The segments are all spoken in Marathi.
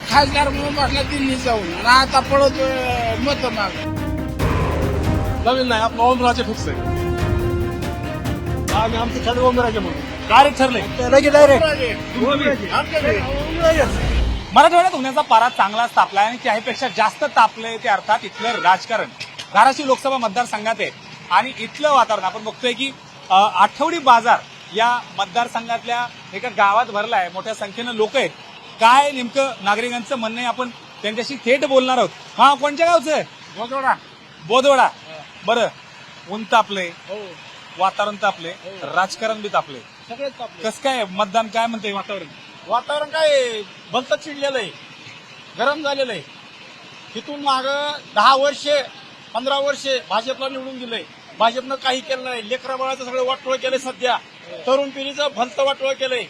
खासदार म्हणून बसला दिल्ली जाऊन आणि आता पळत मत माग. नवीन नाही, आपलं ओमराजे फिक्स आहे. आम्ही आमचं ठरलं ओमराजे म्हणून. डायरेक्ट ठरले मराठवाड्यात होण्याचा पारा चांगला तापलाय आणि त्याहीपेक्षा जास्त तापलंय ते अर्थात इथलं राजकारण. धाराशिव लोकसभा मतदारसंघात आहे आणि इथलं वातावरण आपण बघतोय की आठवडी बाजार या मतदारसंघातल्या एका गावात भरलाय. मोठ्या संख्येनं लोक आहेत. काय नेमकं नागरिकांचं म्हणणं आहे आपण त्यांच्याशी थेट बोलणार आहोत. हा, कोणत्या गावचं आहे? बोदोडा. बोदवडा. बरं, ऊन तापलंय, वातावरण तापले, राजकारण बी तापले. सगळेच तापले. कसं काय मतदान, काय म्हणतंय वातावरण? वातावरण काय भलतं चिडलेलं आहे, गरम झालेलं आहे. तिथून माग 10 वर्षे 15 वर्षे भाजपला निवडून दिलंय. भाजपनं काही केलं नाही. लेकरा बाळाचं सगळं वाटोळ केलंय. सध्या तरुण पिढीचं भलतं वाटोळ केलंय.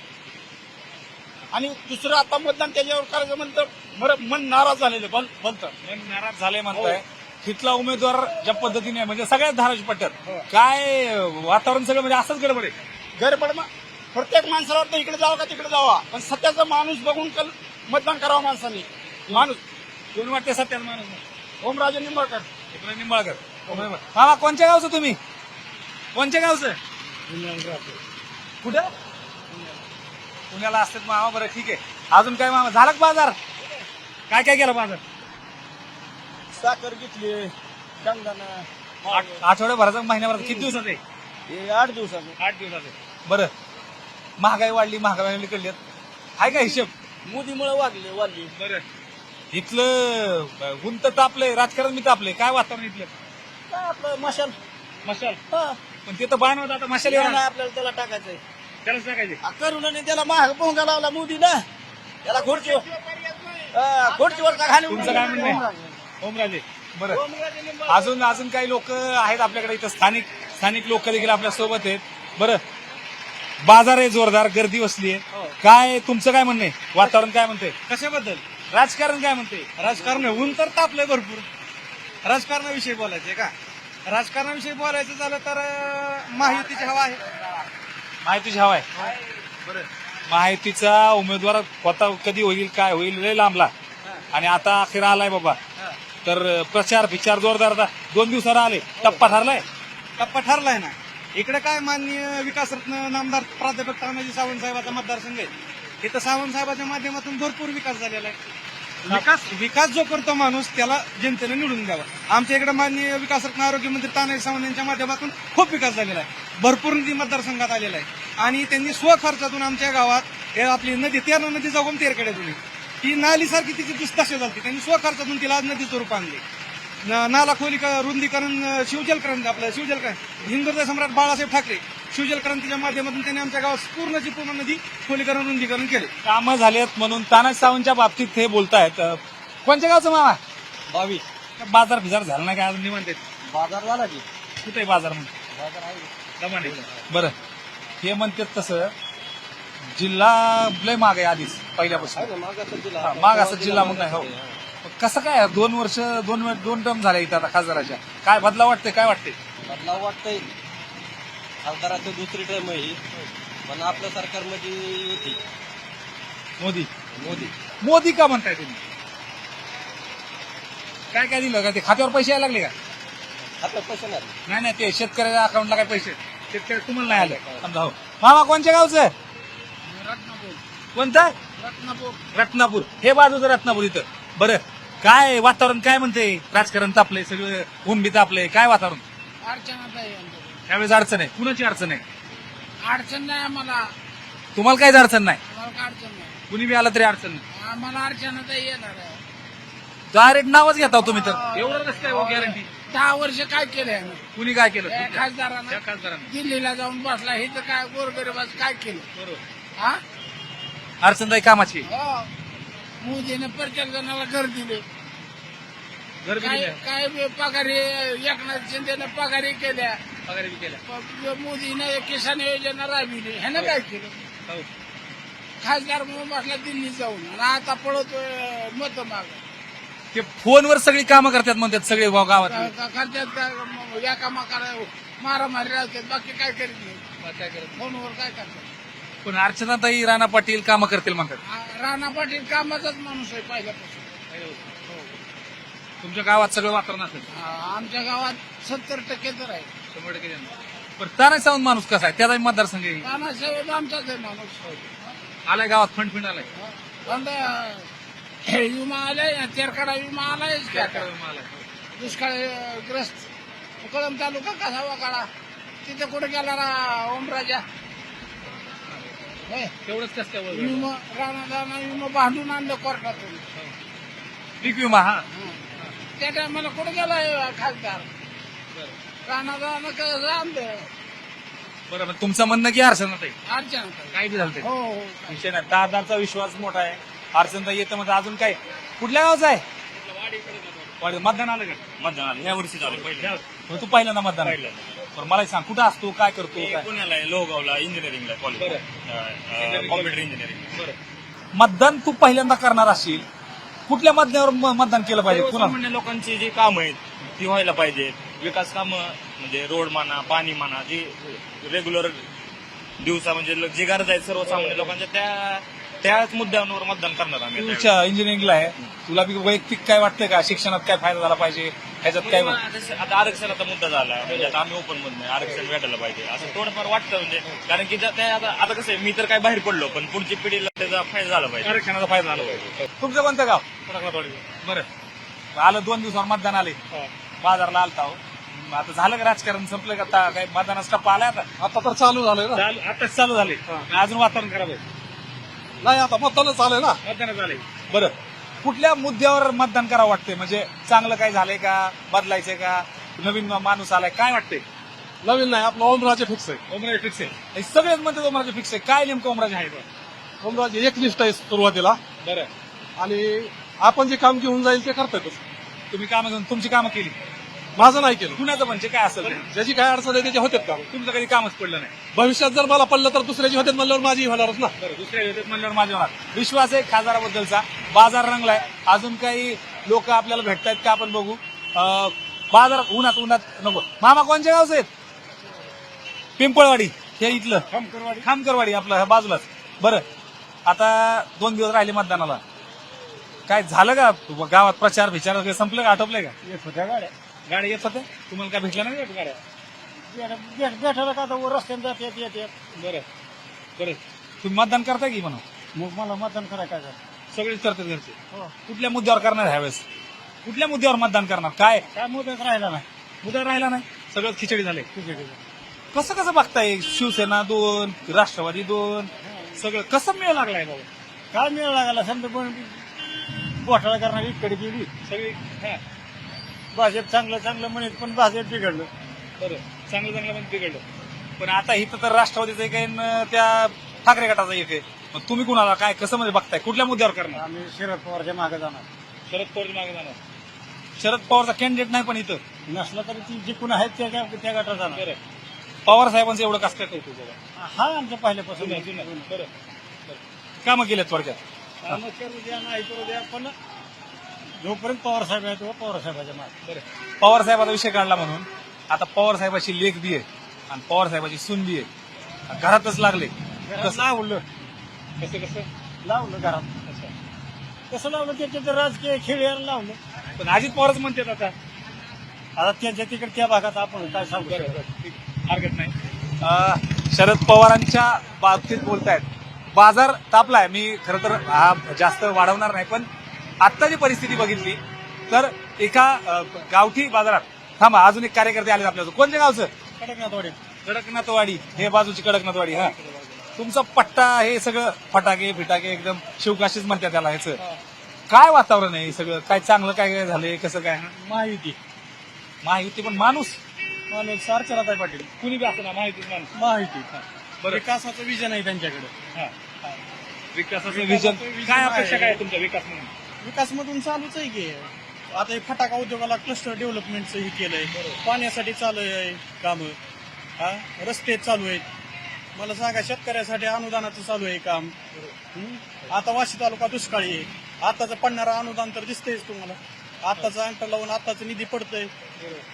आणि दुसरं आता मतदान त्याच्यावर करायचं म्हणतं मन नाराज झालेलं भलतं. नाराज झाले म्हणताय. तिथला उमेदवार ज्या पद्धतीने म्हणजे सगळ्यात धाराशिव पट्ट्यात काय वातावरण सगळं म्हणजे असंच गडबड आहे. गडबड प्रत्येक माणसाला वाटतं इकडे जावं का तिकडे जावा, पण सत्याचा माणूस बघून मतदान करावं माणसांनी. माणूस कोण वाटते सत्यात माणूस? ओमराजे निंबाळकर. निंबाळकर. मामा, कोणत्या गावचं तुम्ही? कोणत्या गावचं? कुठं? पुण्याला असतात मामा. बरं, ठीक आहे. अजून काय मामा, झालं का बाजार? काय काय केलं बाजार? साखर घेतली, शेंगदाणा. आठवड्याभराचा, महिन्याभराचा, किती दिवसात आहे? हे 8 दिवसाचं. 8 दिवसाचे. बरं, महागाई वाढली, महागाई कळली आहे का हिशेब? मोदीमुळे वाढली. बरं, इथलं गुंत तापलंय, राजकारण मी तापलंय. काय वातावरण इथलं? काय आपलं मशाल. मशाल. हा. पण ते तर बाण होतं, आता मशाल येणार. आपल्याला त्याला टाकायचंय. त्यालाच टाकायचे. करुणाने त्याला महाग पोंगा लावला मोदीनं. त्याला खुर्चीवर तुमचं काय म्हणणं आहे? ओमराजे. बरं, अजून काही लोक आहेत आपल्याकडे इथं, स्थानिक लोक देखील आपल्या सोबत आहेत. बरं, बाजार आहे जोरदार, गर्दी बसली आहे. काय तुमचं काय म्हणणं आहे? वातावरण काय म्हणते? कशाबद्दल? राजकारण काय म्हणते? राजकारण ऊन तर तापलंय भरपूर. राजकारणाविषयी बोलायचंय का? राजकारणाविषयी बोलायचं झालं तर महायुतीची हवा आहे. माहितीची हवा आहे. बरं, माहितीचा उमेदवार होता, कधी होईल काय होईल लय लांबला आणि आता अखेर आलाय बाबा. तर प्रचार जोरदार. आता 2 दिवसाला आले. टप्पा ठरलाय ना. इकडे काय माननीय विकासरत्न नामदार प्राध्यापक तानाजी सावंत साहेबांचा मतदारसंघ आहे. इथं सावंत साहेबांच्या माध्यमातून भरपूर विकास झालेला आहे. विकास जो करतो माणूस त्याला जनतेने निवडून द्यावा. आमच्या इकडे माननीय विकासरत्न आरोग्यमंत्री तानाजी सावंत यांच्या माध्यमातून खूप विकास झालेला आहे. भरपूर निधी मतदारसंघात आलेला आहे आणि त्यांनी स्वखर्चातून आमच्या गावात आपली नदी, तेरणा नदी जाऊन तेरकड्यातून ती नालीसारखी तिची दुस्तशा झाली. त्यांनी स्वखर्चातून तिला नदीचं रूप आणले. नाला खोलीकरण, रुंदीकरण, शिवजलकरण, हिंदुत्व सम्राट बाळासाहेब ठाकरे शिवजलक्रांतीच्या माध्यमातून त्यांनी आमच्या गावात पूर्ण नदी खोलीकरण, रुंदीकरण केले. कामं झालेत म्हणून तानाजी सावंतच्या बाबतीत हे बोलतायत. कोणत्या गावचं मामा? 22. बाजार बिजार झाला नाही काय अजून निवांत? बाजार झाला की कुठे बाजार म्हणून? बाजार आहे. दमाने. बरं, हे म्हणतात तसं जिल्हा लय माग आहे आधीच पहिल्यापासून. माग असं जिल्हा म्हणून नाही. हो, कसं काय 2 वर्ष 2 टर्म झाल्या इथं आता खासदाराच्या? काय बदलाव वाटतंय? काय वाटतंय? बदलाव वाटतंय. खासदाराचं दुसरी टर्म आहे, पण आपल्या सरकारमध्ये होती मोदी का म्हणताय तुम्ही? काय दिलं का? ते खात्यावर पैसे यायला लागले का? आता पैसे नाही. नाही, ते शेतकऱ्याच्या अकाउंटला काय पैसे शेतकरी तुम्हाला नाही आले समजा. हो मामा, कोणत्या गावचं? रत्नापूर. कोणतं? रत्नापूर. हे बाजूचं रत्नापूर इथं. बरं, काय वातावरण काय म्हणते? राजकारण तापलंय, सगळं ऊन बी तापलंय. काय वातावरण? अडचणच आहे आमच्याकडे. त्यावेळेस अडचण आहे. कुणाची अडचण आहे? अडचण नाही आम्हाला. तुम्हाला काहीच अडचण नाही? आम्हाला काय अडचण नाही. कुणी बी आलं तरी अडचण नाही. आम्हाला अडचणच येणार आहे. डायरेक्ट नावच घेता हो तुम्ही तर. एवढं कसं काय गॅरंटी? 10 वर्ष काय केलंय? कुणी काय केलं? या खासदारानं त्या खासदारानं. दिल्लीला जाऊन बसला. हे तर काय गोरगरिबाचं काय केलं? बरोबर. हा, अडचणदायी कामाची. हो. मोदीने प्रत्येक जणाला घर दिले. घर बी काय दिल्या, काय पगारी एकनाथ शिंदेनं पगारी केल्या. पगारी बी केल्या. मोदीने किसान योजना राबविली. ह्यानं काय केलं? हो. खासदार म्हणून बसला दिल्ली जाऊन आणि आता पळत मत माग. ते फोनवर सगळी कामं करतात म्हणतात सगळे गावात. करतात एकामेकाला मारामारी राहतात. बाकी काय करीत नाही. काय करत? फोनवर काय करतात? पण अर्चनाताई राणा पाटील कामं करतील म्हणतात. राणा पाटील कामाचाच माणूस आहे पहिल्यापासून. तुमच्या गावात सगळं वातावरण असेल आमच्या गावात 70% तर आहे. 100% पण तानाजी सावंत माणूस कसा आहे त्याचा मतदारसंघ आहे. तानासाहेब आमचाच आहे माणूस. आलाय गावात फंड आलाय. पण विमा आलाय, तेरकडा विमा आलाय, दुष्काळग्रस्त कळम तालुका कसा वाकाळा तिथे कुठे गेला ओमराजा तेवढंच कसं काय बोलतो? विमा राणा विमा बांधून आणलं कोर्टातून. पीक विमा हा त्या टायमाला कुठे गेला खासदार राणा कसं आणलं बरं मग तुमचं म्हणणं की अर्चनाताई अर्चना. काय बी झालं ते. हो हो विषय नाही. दादांचा विश्वास मोठा आहे. अर्चनाताई येतं म्हणजे अजून काय कुठल्या गावचं आहे वाडी. मतदान आलं का? मतदान आलं या वर्षी झालं पहिलं मग तू पहिल्यांदा मतदान बरं मला सांग कुठं असतो काय करतो काय? पुण्याला आहे, लोहगावला इंजिनिअरिंगला कॉलेज कॉम्प्युटर इंजिनिअरिंग. मतदान तू पहिल्यांदा करणार असशील कुठल्या मतदानावर मतदान केलं पाहिजे पुन्हा? सर्वसामान्य लोकांची जी कामं आहेत ती व्हायला पाहिजेत. विकास कामं म्हणजे रोड म्हणा, पाणी म्हणा, जी रेग्युलर दिवसा म्हणजे जी गरज आहेत सर्वसामान्य लोकांच्या त्याच मुद्द्यांवर मतदान करणार आम्ही. तुझ्या इंजिनिअरिंगला आहे तुला बी वैयक्तिक काय वाटतंय का शिक्षणात काय फायदा झाला पाहिजे ह्याच्यात काय आता आरक्षणाचा मुद्दा झाला म्हणजे आता आम्ही ओपन मध्ये नाही, आरक्षण भेटायला पाहिजे असं थोडंफार वाटतं म्हणजे कारण की आता कसं आहे मी तर काय बाहेर पडलो पण पुढची पिढीला त्याचा फायदा झाला पाहिजे. आरक्षणाचा फायदा झाला पाहिजे. तुमचं कोणतं गाव? बरं आलं 2 दिवसावर मतदान आले बाजारला आलता हो. आता झालं का राजकारण संपलं का आता काय मतदानाचा टप्पा आलाय आता तर चालू झालंय ना. आताच चालू झाले अजून वातावरण खराब आहे. नाही आता मतदान चालू ना. मतदान झाले बरं कुठल्या मुद्द्यावर मतदान करावं वाटतंय म्हणजे चांगलं काय झालंय का बदलायचंय का नवीन माणूस आलाय काय वाटतंय? नवीन नाही आपलं ओमराजे फिक्स आहे. ओमराजे फिक्स आहे. हे सगळेच म्हणतात ओमराजे फिक्स आहे. काय नेमकं ओमराजे आहे ओमराजे एकनिष्ठ आहे सुरुवातीला बरं आणि आपण जे काम घेऊन जाईल ते करतायतच. तुम्ही कामं घेऊन तुमची कामं केली माझं नाही केलं. कुणाचं म्हणजे काय असेल ते? ज्याची काय अडचण आहे त्याचे होतेच काम. तुमचं कधी कामच पडलं नाही. भविष्यात जर मला पडलं तर दुसऱ्याची होते म्हणल्यावर माझी होणारच ना. बरं दुसऱ्या येतात म्हणल्यावर माझ्या होणार. विश्वास आहे खासदाराबद्दलचा. बाजार रंगलाय अजून काही लोक आपल्याला भेटतायत का आपण बघू. बाजार उन्हात नको. मामा कोणत्या गावचे आहेत? पिंपळवाडी हे इथलं खामकरवाडी आपलं बाजूलाच. बरं आता 2 दिवस राहिले मतदानाला काय झालं का गावात प्रचार विचार वगैरे संपलं का आटोपलंय का? येत होत्या गाड्या गाड्या येत होत्या तुम्हाला काय भेटलं नाही गाड्या? भेटायला का आता रस्त्याने जात येत बरं तुम्ही मतदान करताय की म्हणा मग मला मतदान करायला काय सगळेच करतात घरचे. हो कुठल्या मुद्द्यावर करणार ह्यावेळेस कुठल्या मुद्द्यावर मतदान करणार काय काय मुदत राहिला नाही. मुद्दा राहिला नाही सगळं खिचडी झाले. कसं बघताय शिवसेना 2 राष्ट्रवादी 2 सगळं कसं मेळ लागलाय बाबा? काय मिळाला लागला समजा पण घोटाळा करणारी इकडे गेली सगळी भाजप चांगलं म्हणत पण भाजप बिघडलं. बरं चांगलं म्हणजे बिघडलं. पण आता इथं तर राष्ट्रवादीचं एक आहे न त्या ठाकरे गटाचं एक आहे. मग तुम्ही कुणाला काय कसं म्हणजे बघताय कुठल्या मुद्द्यावर करणार? आम्ही शरद पवारच्या मागे जाणार. शरद पवार मागे जाणार. शरद पवारचा कॅन्डिडेट नाही पण इथं नसलं तरी ती जे कोण आहेत त्या गटात जाणार. पवार साहेबांचं एवढं कसं काय कौतुक बाबा? हा आमच्या पहिल्यापासून बरं कामं केल्यात थोडक्यात. कामं करू द्या नाही करू द्या पण जोपर्यंत पवार साहेब आहे तो पवार साहेबाच्या मागे. पवार साहेबाचा विषय काढला म्हणून आता पवार साहेबाची लेख बी आहे आणि पवार साहेबाची सून बी आहे घरातच लागले. घरात लावलं कसं लावलं घरात कसं लावलं त्याच्यात राजकीय खेळ यायला लावलं. पण अजित पवारच म्हणतात आता त्यांच्या तिकडे त्या भागात आपण काय सांगू शकतो. हरकत नाही. शरद पवारांच्या बाबतीत बोलतायत बाजार तापलाय. मी खरं तर हा जास्त वाढवणार नाही पण आत्ताची परिस्थिती बघितली तर एका गावठी बाजारात थांबा अजून एक कार्यकर्ते आले आपल्या. कोणत्या गावचं? कडकनाथवाडी हे बाजूची कडकनाथवाडी. हा तुमचा पट्टा हे सगळं फटाके फिटाके एकदम शिवकाशीच म्हणतात त्याला. ह्याचं काय वातावरण आहे सगळं काय चांगलं काय झालंय कसं काय? माहिती पण माणूस सारखं पाटील कुणी बी असं ना माहितीच माणूस. माहिती विकासाचं विजन आहे त्यांच्याकडे. विकासाचं विजन काय अपेक्षा काय आहे तुमच्या विकास म्हणून? विकासमधून चालूच आहे की आता हे फटाका उद्योगाला क्लस्टर डेव्हलपमेंटचं हे केलंय. पाण्यासाठी चालू आहे काम. रस्ते चालू आहेत. मला सांगा शेतकऱ्यासाठी अनुदानाचं चालू आहे काम. आता वाशी तालुका दुष्काळी आहे. आताचं पडणारं अनुदान तर दिसतंयच तुम्हाला. आताचा अंतर लावून आताचं निधी पडतंय.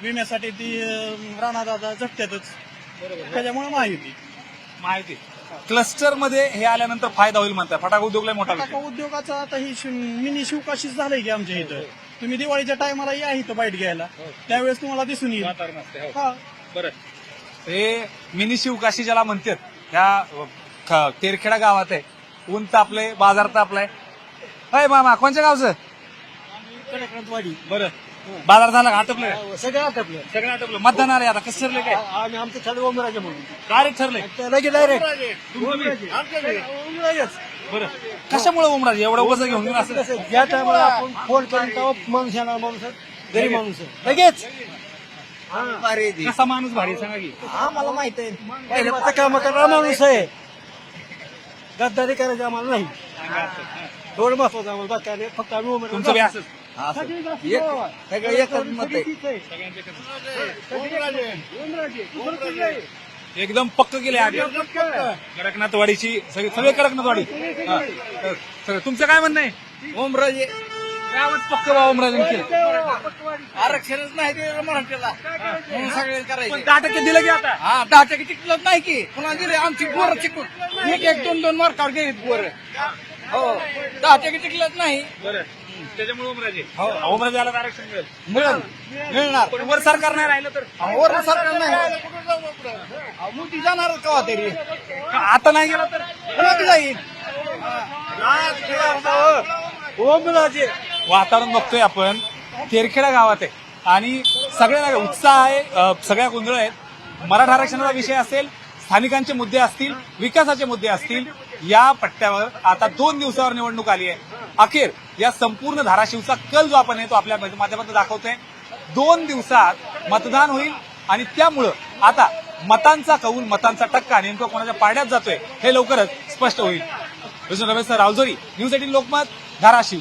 विम्यासाठी ती राणादादा झटत्यातच त्याच्यामुळे माहिती माहिती क्लस्टर मध्ये हे आल्यानंतर फायदा होईल म्हणतात. फटाका उद्योगला मोठा फटाका उद्योगाचा आता ही मिनी शिवकाशीच झालंय की आमच्या इथं. तुम्ही दिवाळीच्या टायमाला या इथं बाईट घ्यायला, त्यावेळेस तुम्हाला दिसून येईल. वातावरण असते. हो. हा. बरं, हे मिनी शिवकाशी ज्याला म्हणतात त्या तेरखेडा गावात आहे. ऊन तापलंय, बाजार तापलाय. अय मामा, कोणत्या गावचं? बरं, बाजार झाला का? आटपलं? सगळं आटपलं. सगळं आटपलं. मतदान आले आता, कसं ठरले काय? आणि आमचं ठरलं ओमराजे म्हणून डायरेक्ट ठरले. लगेच डायरेक्ट बरं, कशामुळे ओमराजे एवढं वजन घेऊन येऊन असं? ज्या टायमाला आपण फोन करून तेव्हा माणूस येणार, माणूस गरीब माणूस लगेच कसा माणूस भारी सांगा की? आम्हाला माहित आहे पहिलं काम करणारा माणूस आहे. गद्दारी करायची आम्हाला नाही. एवढं महत्वाचं आम्हाला. बाकी काय नाही, फक्त आम्ही उमेदवार. तुमचं बी असंच? सगळं एकच मत आहे. एकदम पक्क केले आधी. कडकनाथवाडीची सगळे कडकनाथवाडी. हा. सगळं. तुमचं काय म्हणणं आहे? ओमराजे गावात पक्क बा ओमराजे केलं. आरक्षणच नाही ते मराठीला म्हणून सगळे पण करायचे. 10% दिलं की आता? हा 10% टिकलंच नाही की पुन्हा दिले आमची पोरं चिकून एक 2 मार्कावर गेली पोरं. हो 10% टिकलंच नाही. बरं, त्याच्यामुळे ओमराजे. ओमराजे आला तर आरक्षण मिळेल. मिळणार पण वर सरकार नाही राहिलं तर? वर सरकार नाही मोठी जाणार कवा तरी आता नाही गेला तर? मोठी जाईल. ओमराजे वातावरण बघतोय आपण, तेरखेडा गावात आहे आणि सगळ्या उत्साह आहे, सगळ्या गोंधळ आहेत. मराठा आरक्षणाचा विषय असेल, स्थानिकांचे मुद्दे असतील, विकासाचे मुद्दे असतील, या पट्ट्यावर आता 2 दिवसावर निवडणूक आली आहे. अखेर या संपूर्ण धाराशिवचा कल जो आपण आहे तो आपल्या माध्यमातून दाखवतोय. 2 दिवसात मतदान होईल आणि त्यामुळं आता मतांचा कौल, मतांचा टक्का नेमकं कोणाच्या पाड्यात जातोय हे लवकरच स्पष्ट होईल. रमेश रावजोरी, न्यूज 18 लोकमत, धाराशिव.